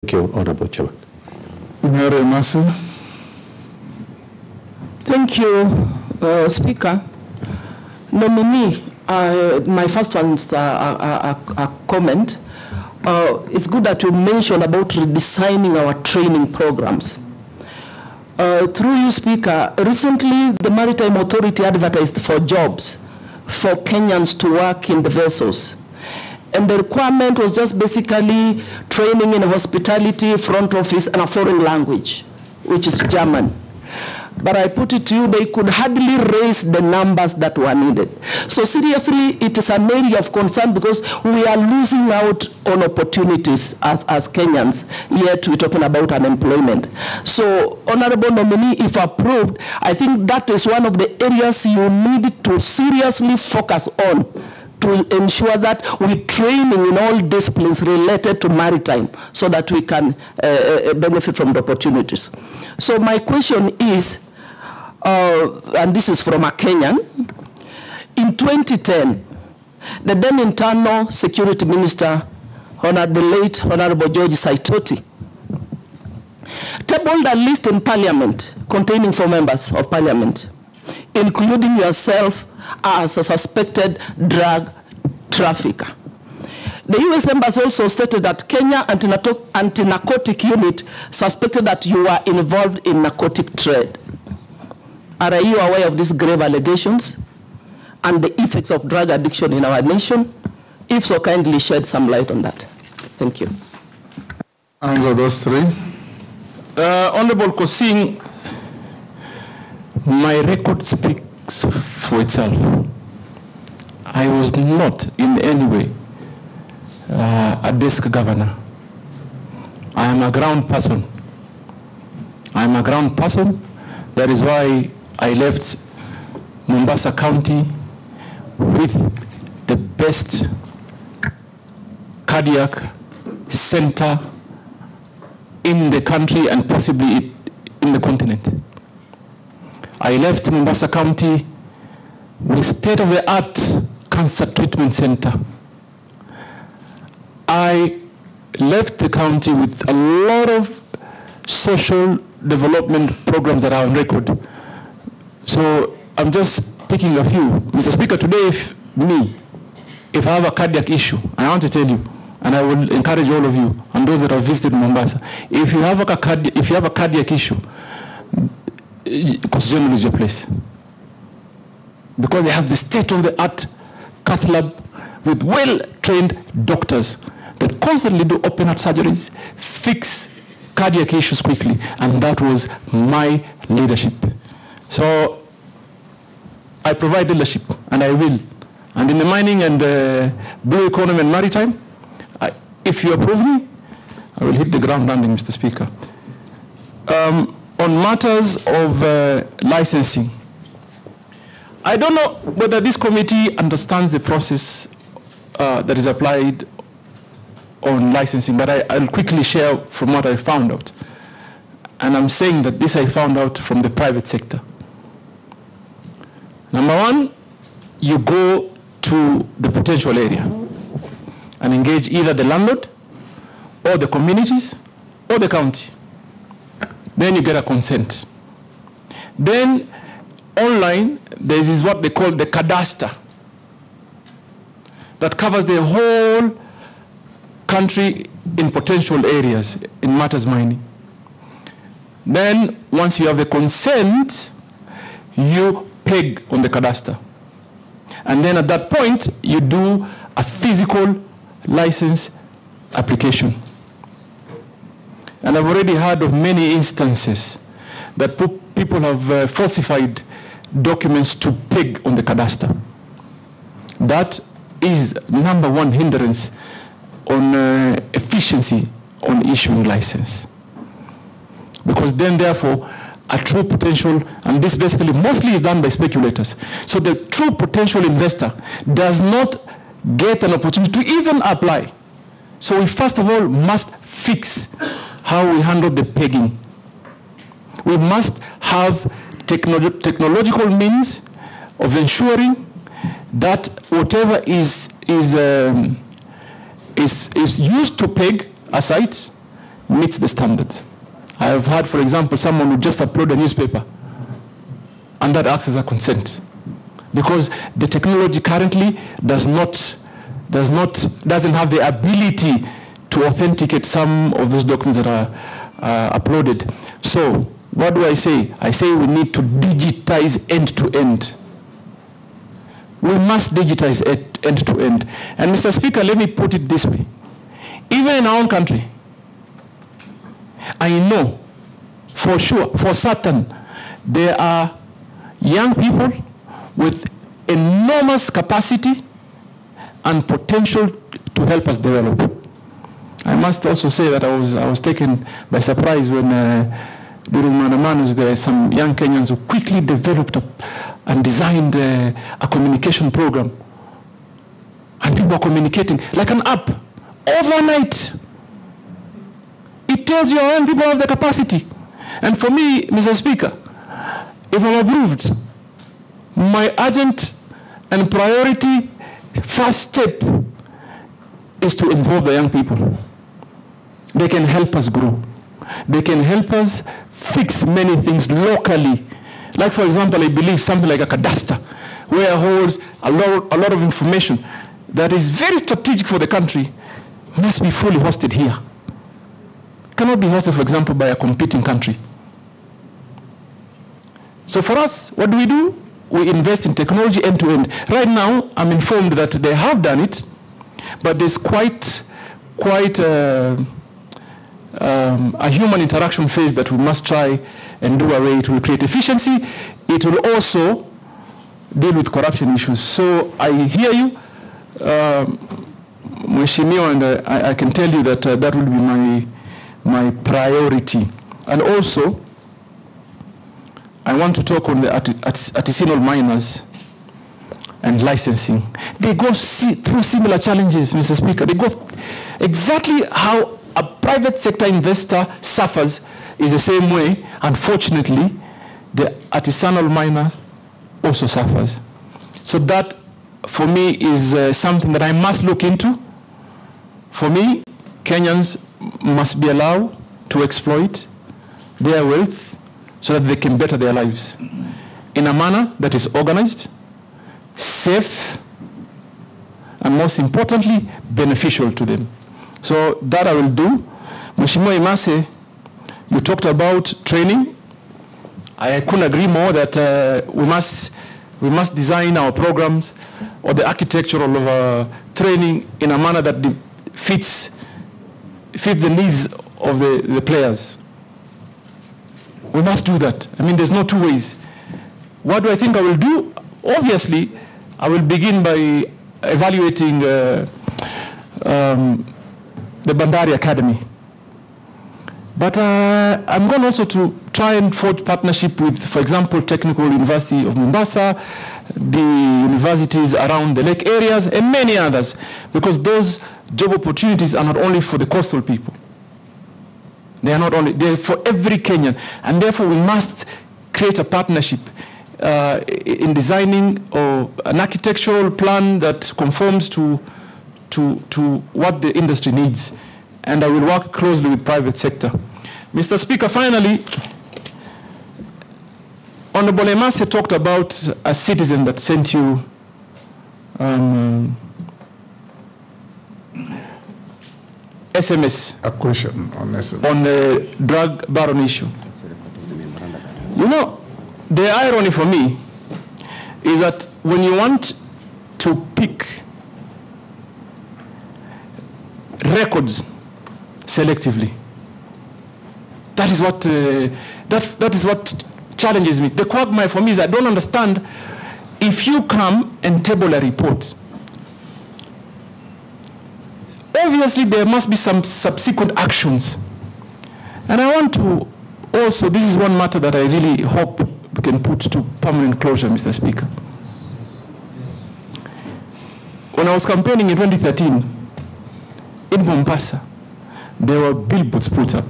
Thank you, Honorable Chairman. Mary Massey. Thank you, Speaker. Nominee, my first one is a comment. It's good that you mentioned about redesigning our training programs. Through you, Speaker, recently the Maritime Authority advertised for jobs for Kenyans to work in the vessels. And the requirement was just basically training in hospitality, front office, and a foreign language, which is German. But I put it to you, they could hardly raise the numbers that were needed. So seriously, it is an area of concern because we are losing out on opportunities as Kenyans, yet we're talking about unemployment. So, Honorable Nominee, if approved, I think that is one of the areas you need to seriously focus on, to ensure that we're training in all disciplines related to maritime so that we can benefit from the opportunities. So my question is, and this is from a Kenyan, in 2010, the then Internal Security Minister, the late Honorable George Saitoti, tabled a list in Parliament containing 4 members of Parliament, including yourself as a suspected drug trafficker. The U.S. Embassy also stated that Kenya Anti-Narcotic Unit suspected that you were involved in narcotic trade. Are you aware of these grave allegations and the effects of drug addiction in our nation? If so, kindly shed some light on that. Thank you. Answer those 3. Honorable Kosing, my record speaks for itself. I was not in any way a desk governor. I am a ground person. I am a ground person. That is why I left Mombasa County with the best cardiac center in the country and possibly in the continent. I left Mombasa County with state-of-the-art cancer treatment center. I left the county with a lot of social development programs that are on record. So I'm just picking a few. Mr. Speaker, today if I have a cardiac issue, I want to tell you, and I will encourage all of you and those that have visited Mombasa, if you have a cardiac issue, Constitution is your place. Because they have the state-of-the-art cath lab with well-trained doctors that constantly do open-heart surgeries, fix cardiac issues quickly, and that was my leadership. So I provide leadership, and I will. And in the mining and the blue economy and maritime, if you approve me, I will hit the ground running, Mr. Speaker. On matters of licensing, I don't know whether this committee understands the process that is applied on licensing, but I'll quickly share from what I found out. And I'm saying that this I found out from the private sector. Number 1, you go to the potential area and engage either the landlord or the communities or the county. Then you get a consent. Then online, there is what they call the cadastre that covers the whole country in potential areas in matters mining. Then once you have the consent, you peg on the cadastre. And then at that point, you do a physical license application. And I've already heard of many instances that people have falsified documents to peg on the cadastre. That is number 1 hindrance on efficiency on issuing license. Because then, therefore, a true potential, and this basically mostly is done by speculators. So the true potential investor does not get an opportunity to even apply. So we first of all must fix how we handle the pegging. We must have technological means of ensuring that whatever is used to peg a site meets the standards. I have had, for example, someone who just upload a newspaper, and that acts as a consent, because the technology currently doesn't have the ability to authenticate some of those documents that are uploaded. So what do I say? I say we need to digitize end-to-end. We must digitize end-to-end. And Mr. Speaker, let me put it this way. Even in our own country, I know for sure, for certain, there are young people with enormous capacity and potential to help us develop. I must also say that I was taken by surprise when during Manamanos there are some young Kenyans who quickly developed and designed a communication program. And people are communicating like an app overnight. It tells you when people have the capacity. And for me, Mr. Speaker, if I'm approved, my urgent and priority first step is to involve the young people. They can help us grow. They can help us fix many things locally. Like, for example, I believe something like a cadastre, where it holds a lot of information that is very strategic for the country, must be fully hosted here. Cannot be hosted, for example, by a competing country. So for us, what do? We invest in technology end-to-end. Right now, I'm informed that they have done it, but there's quite a human interaction phase that we must try and do away. It will create efficiency. It will also deal with corruption issues. So I hear you, Mheshimiwa, and I can tell you that that will be my priority. And also, I want to talk on the artisanal miners and licensing. They go through similar challenges, Mr. Speaker. They go exactly how a private sector investor suffers is the same way. Unfortunately, the artisanal miner also suffers. So that, for me, is something that I must look into. For me, Kenyans must be allowed to exploit their wealth so that they can better their lives in a manner that is organized, safe, and most importantly, beneficial to them. So that I will do. Mheshimiwa Imase, you talked about training. I couldn't agree more that we must design our programs or the architecture of training in a manner that fits the needs of the players. We must do that. I mean, there's no two ways. What do I think I will do? Obviously, I will begin by evaluating the Bandari Academy. But I'm going also to try and forge partnership with, for example, Technical University of Mombasa, the universities around the lake areas, and many others, because those job opportunities are not only for the coastal people. They are not only, they're for every Kenyan. And therefore, we must create a partnership in designing an architectural plan that conforms to what the industry needs. And I will work closely with private sector. Mr. Speaker, finally, Honorable Emase talked about a citizen that sent you SMS. A question on SMS. On the drug baron issue. You know, the irony for me is that when you want to pick records selectively, that is what challenges me. The quagmire for me is I don't understand if you come and table a report. Obviously, there must be some subsequent actions. And I want to also, this is one matter that I really hope we can put to permanent closure, Mr. Speaker. When I was campaigning in 2013, in Mombasa, there were billboards put up.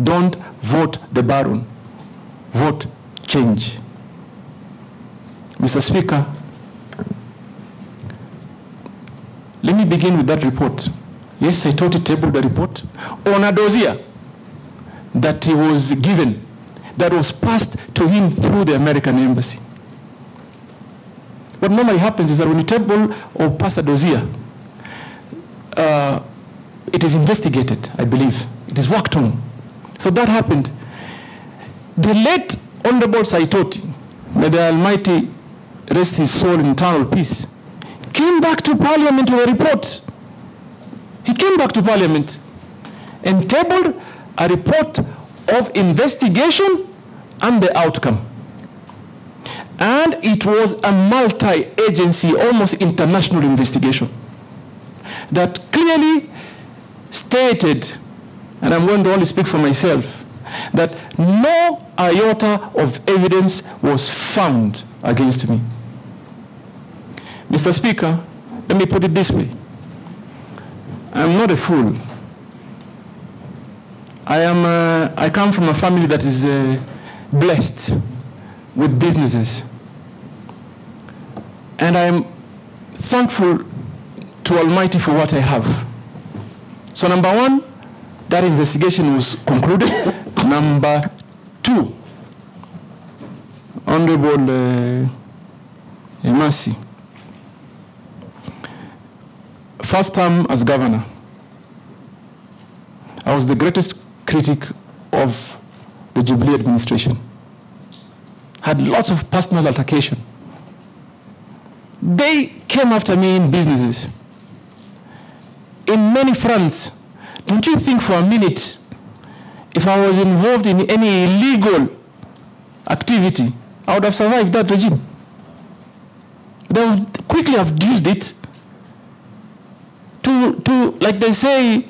Don't vote the baron, vote change. Mr. Speaker, let me begin with that report. Yes, I thought he tabled the report on a dossier that he was given, that was passed to him through the American embassy. What normally happens is that when you table or pass a dossier, it is investigated, I believe. It is worked on. So that happened. The late Honorable Saitoti, may the Almighty rest his soul in eternal peace, came back to Parliament with a report. He came back to Parliament and tabled a report of investigation and the outcome. And it was a multi-agency, almost international investigation that clearly stated, and I'm going to only speak for myself, that no iota of evidence was found against me. Mr. Speaker, let me put it this way. I'm not a fool. I come from a family that is blessed with businesses. And I'm thankful to Almighty for what I have. So number one, that investigation was concluded. Number two, Honorable Mercy, first term as governor, I was the greatest critic of the Jubilee administration. Had lots of personal altercation. They came after me in businesses, in many fronts. Don't you think for a minute, if I was involved in any illegal activity, I would have survived that regime? They would quickly have used it to, like they say,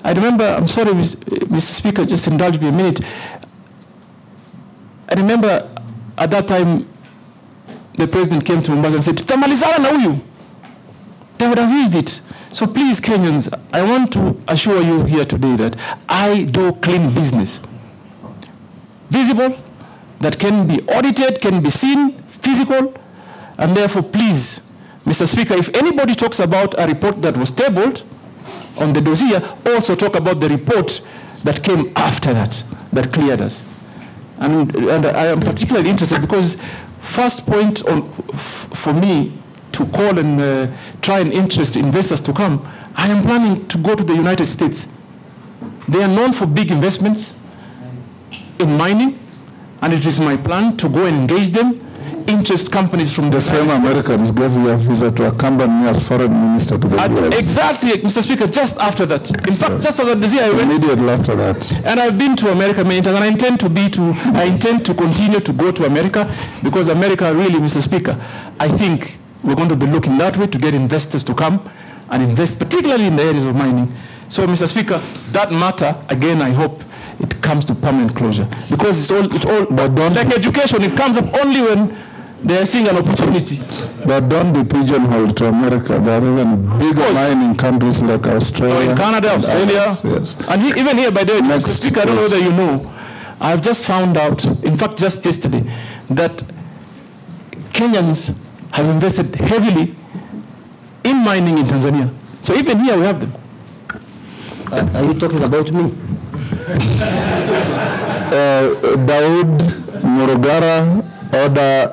I remember, I'm sorry, Mr. Speaker, just indulge me a minute. I remember at that time, the president came to Mombasa and said, "Tutamalizana na huyu." They would have used it. So please, Kenyans, I want to assure you here today that I do clean business. Visible, that can be audited, can be seen, physical, and therefore, please, Mr. Speaker, if anybody talks about a report that was tabled on the dossier, also talk about the report that came after that cleared us. And I am particularly interested because first point for me to call and try and interest investors to come, I am planning to go to the United States. They are known for big investments in mining, and it is my plan to go and engage them, interest companies from the same Americans gave you a visa to accompany me as foreign minister to the US. Exactly, Mr. Speaker, just after that. In fact, just after the I went. Immediately after that. And I've been to America many times, and I intend to continue to go to America, because America really, Mr. Speaker, I think we're going to be looking that way to get investors to come and invest, particularly in the areas of mining. So, Mr. Speaker, that matter, again, I hope it comes to permanent closure. Because it's all like education, it comes up only when they are seeing an opportunity. But don't be pigeonholed to America. There are even bigger mining countries like Australia. In Canada, Australia. Yes. And even here, by the way, Mr. Speaker, I don't know whether you know, I've just found out, in fact, just yesterday, that Kenyans have invested heavily in mining in Tanzania. So even here we have them. Are you talking about me? Daud Murugara, order